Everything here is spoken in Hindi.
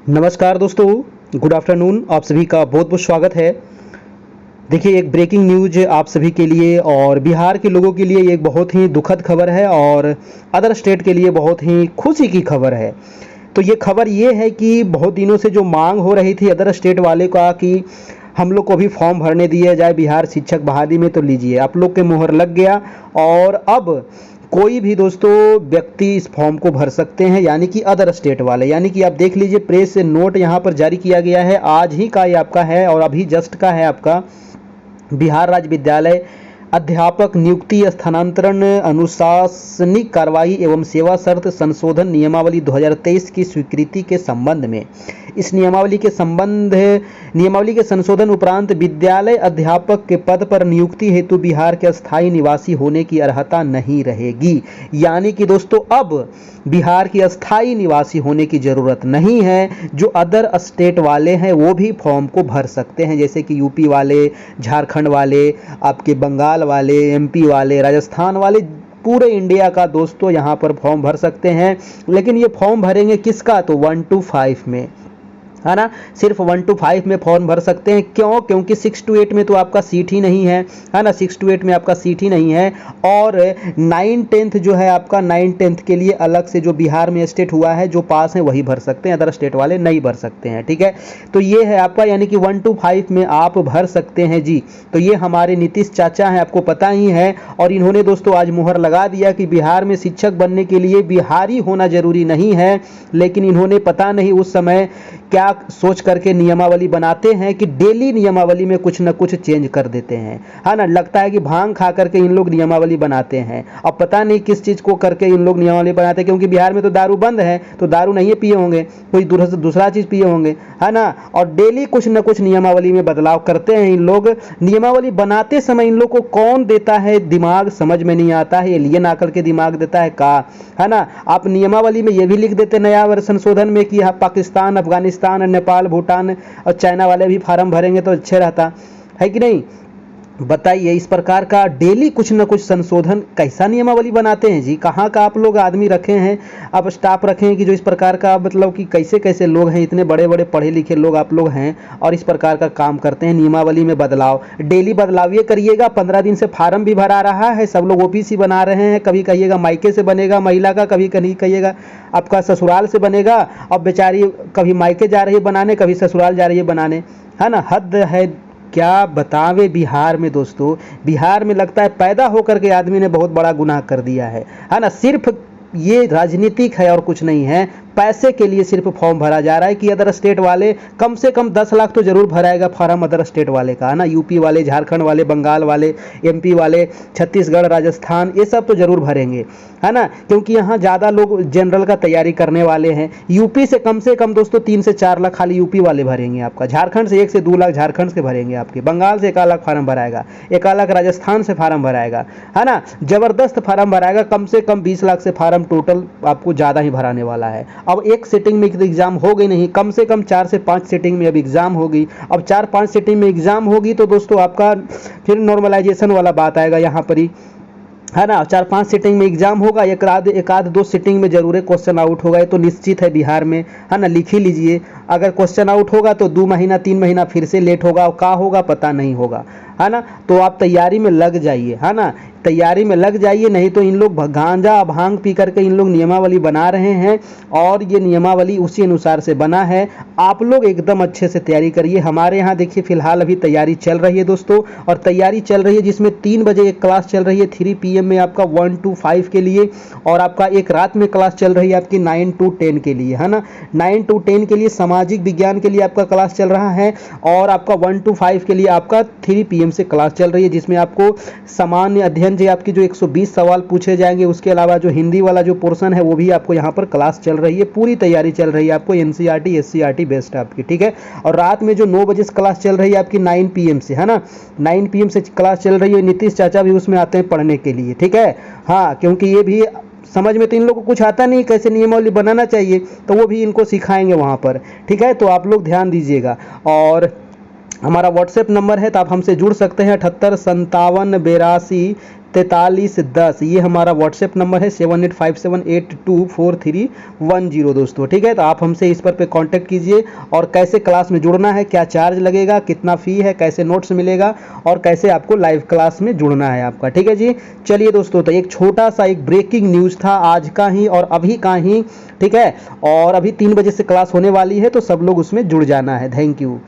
नमस्कार दोस्तों, गुड आफ्टरनून। आप सभी का बहुत बहुत स्वागत है। देखिए, एक ब्रेकिंग न्यूज आप सभी के लिए और बिहार के लोगों के लिए एक बहुत ही दुखद खबर है और अदर स्टेट के लिए बहुत ही खुशी की खबर है। तो ये खबर ये है कि बहुत दिनों से जो मांग हो रही थी अदर स्टेट वाले का कि हम लोग को भी फॉर्म भरने दिया जाए बिहार शिक्षक बहाली में, तो लीजिए आप लोग के मुहर लग गया। और अब कोई भी दोस्तों व्यक्ति इस फॉर्म को भर सकते हैं, यानी कि अदर स्टेट वाले। यानी कि आप देख लीजिए, प्रेस से नोट यहाँ पर जारी किया गया है, आज ही का ये आपका है और अभी जस्ट का है आपका। बिहार राज्य विद्यालय अध्यापक नियुक्ति स्थानांतरण अनुशासनिक कार्रवाई एवं सेवा शर्त संशोधन नियमावली 2023 की स्वीकृति के संबंध में इस नियमावली के संशोधन उपरांत विद्यालय अध्यापक के पद पर नियुक्ति हेतु बिहार के अस्थायी निवासी होने की अर्हता नहीं रहेगी। यानी कि दोस्तों अब बिहार के अस्थायी निवासी होने की जरूरत नहीं है। जो अदर स्टेट वाले हैं वो भी फॉर्म को भर सकते हैं, जैसे कि यूपी वाले, झारखंड वाले, आपके बंगाल वाले, एमपी वाले, राजस्थान वाले, पूरे इंडिया का दोस्तों यहाँ पर फॉर्म भर सकते हैं। लेकिन ये फॉर्म भरेंगे किसका? तो 1 to 5 में, है ना। सिर्फ 1 to 5 में फॉर्म भर सकते हैं। क्यों? क्योंकि 6 to 8 में तो आपका सीट ही नहीं है ना। 6 to 8 में आपका सीट ही नहीं है। और 9-10 जो है आपका, 9-10 के लिए अलग से जो बिहार में स्टेट हुआ है जो पास है वही भर सकते हैं, अदर स्टेट वाले नहीं भर सकते हैं। ठीक है, तो ये है आपका, यानी कि 1 to 5 में आप भर सकते हैं जी। तो ये हमारे नीतीश चाचा हैं, आपको पता ही है। और इन्होंने दोस्तों आज मुहर लगा दिया कि बिहार में शिक्षक बनने के लिए बिहारी होना जरूरी नहीं है। लेकिन इन्होंने पता नहीं उस समय क्या सोच करके नियमावली बनाते हैं कि डेली नियमावली में कुछ न कुछ चेंज कर देते हैं, है ना। लगता है कि भांग खा करके इन लोग नियमावली बनाते हैं। अब पता नहीं किस चीज़ को करके इन लोग नियमावली बनाते हैं, क्योंकि बिहार में तो दारू बंद है, तो दारू नहीं पिए होंगे, कोई दूसरा चीज़ पिए होंगे, है ना। और डेली कुछ न कुछ नियमावली में बदलाव करते हैं इन लोग। नियमावली बनाते समय इन लोग को कौन देता है दिमाग समझ में नहीं आता है, एलियन आकर के दिमाग देता है का, है ना। आप नियमावली में ये भी लिख देते नया संशोधन में कि पाकिस्तान, अफगानिस्तान, नेपाल, भूटान और चाइना वाले भी फार्म भरेंगे तो अच्छे रहता है कि नहीं। बताइए, इस प्रकार का डेली कुछ न कुछ संशोधन कैसा नियमावली बनाते हैं जी। कहाँ का आप लोग आदमी रखे हैं, आप स्टाफ रखे हैं कि जो इस प्रकार का, मतलब कि कैसे कैसे लोग हैं, इतने बड़े बड़े पढ़े लिखे लोग आप लोग हैं और इस प्रकार का काम करते हैं। नियमावली में बदलाव, डेली बदलाव ये करिएगा। 15 दिन से फार्म भी भरा रहा है, सब लोग ओबीसी बना रहे हैं। कभी कहिएगा मायके से बनेगा महिला का, कभी कहीं कहिएगा आपका ससुराल से बनेगा। अब बेचारी कभी मायके जा रही है बनाने, कभी ससुराल जा रही है बनाने, है ना। हद है। क्या बतावे बिहार में दोस्तों, बिहार में लगता है पैदा होकर के आदमी ने बहुत बड़ा गुनाह कर दिया है ना। सिर्फ ये राजनीतिक है और कुछ नहीं है। पैसे के लिए सिर्फ फॉर्म भरा जा रहा है कि अदर स्टेट वाले कम से कम 10 लाख तो जरूर भराएगा फॉर्म अदर स्टेट वाले का, है ना। यूपी वाले, झारखंड वाले, बंगाल वाले, एमपी वाले, छत्तीसगढ़, राजस्थान, ये सब तो जरूर भरेंगे, है ना। क्योंकि यहाँ ज़्यादा लोग जनरल का तैयारी करने वाले हैं। यूपी से कम दोस्तों 3 से 4 लाख खाली यूपी वाले भरेंगे आपका। झारखंड से 1 से 2 लाख झारखंड से भरेंगे आपके। बंगाल से 1 लाख फार्म भराएगा, 1 लाख राजस्थान से फार्म भराएगा, है ना। जबरदस्त फार्म भराएगा। कम से कम 20 लाख से फार्म टोटल आपको ज़्यादा ही भराने वाला है। अब एक सेटिंग में एग्जाम हो गई नहीं, कम से कम 4 से 5 सेटिंग में अब एग्जाम होगी। अब 4-5 सेटिंग में एग्जाम होगी तो दोस्तों आपका फिर नॉर्मलाइजेशन वाला बात आएगा यहाँ पर ही, है ना। 4-5 सीटिंग में एग्जाम होगा, एक आध 2 सीटिंग में जरूर क्वेश्चन आउट होगा। ये तो निश्चित है बिहार में, है ना। लिख ही लीजिए, अगर क्वेश्चन आउट होगा तो 2 महीना 3 महीना फिर से लेट होगा। और क्या होगा पता नहीं होगा, है ना। तो आप तैयारी में लग जाइए, है ना, तैयारी में लग जाइए। नहीं तो इन लोग गांजा भांग पी करके इन लोग नियमावली बना रहे हैं और ये नियमावली उसी अनुसार से बना है। आप लोग एकदम अच्छे से तैयारी करिए। हमारे यहाँ देखिए फिलहाल अभी तैयारी चल रही है दोस्तों, और तैयारी चल रही है जिसमें 3 बजे एक क्लास चल रही है 3 PM में आपका 1 to 5 के लिए, और आपका एक रात में क्लास चल रही है आपकी 9 to 10 के लिए, है ना। 9 to 10 के लिए सामाजिक विज्ञान के लिए आपका क्लास चल रहा है, और आपका 1 to 5 के लिए आपका 3 PM से क्लास चल रही है, जिसमें आपको सामान्य अध्ययन जो आपकी जो 120 सवाल पूछे जाएंगे, उसके अलावा जो हिंदी वाला जो पोर्शन है वो भी आपको यहाँ पर क्लास चल रही है। पूरी तैयारी चल रही है आपको, NCERT SCERT बेस्ड आपकी, ठीक है। और रात में जो 9 बजे से क्लास चल रही है आपकी 9 PM से, है ना, 9 PM से क्लास चल रही है। नीतीश चाचा भी उसमें आते हैं पढ़ने के लिए, ठीक है। हाँ, क्योंकि ये भी समझ में तो इन लोगों को कुछ आता नहीं कैसे नियमावली बनाना चाहिए, तो वो भी इनको सिखाएंगे वहाँ पर, ठीक है। तो आप लोग ध्यान दीजिएगा। और हमारा व्हाट्सएप नंबर है तो आप हमसे जुड़ सकते हैं 78 57 82 4310, ये हमारा व्हाट्सएप नंबर है 7857824310 दोस्तों। ठीक है, तो आप हमसे इस पर कांटेक्ट कीजिए और कैसे क्लास में जुड़ना है, क्या चार्ज लगेगा, कितना फ़ी है, कैसे नोट्स मिलेगा और कैसे आपको लाइव क्लास में जुड़ना है आपका। ठीक है जी, चलिए दोस्तों, तो एक छोटा सा एक ब्रेकिंग न्यूज़ था आज का ही और अभी का ही। ठीक है, और अभी 3 बजे से क्लास होने वाली है, तो सब लोग उसमें जुड़ जाना है। Thank you.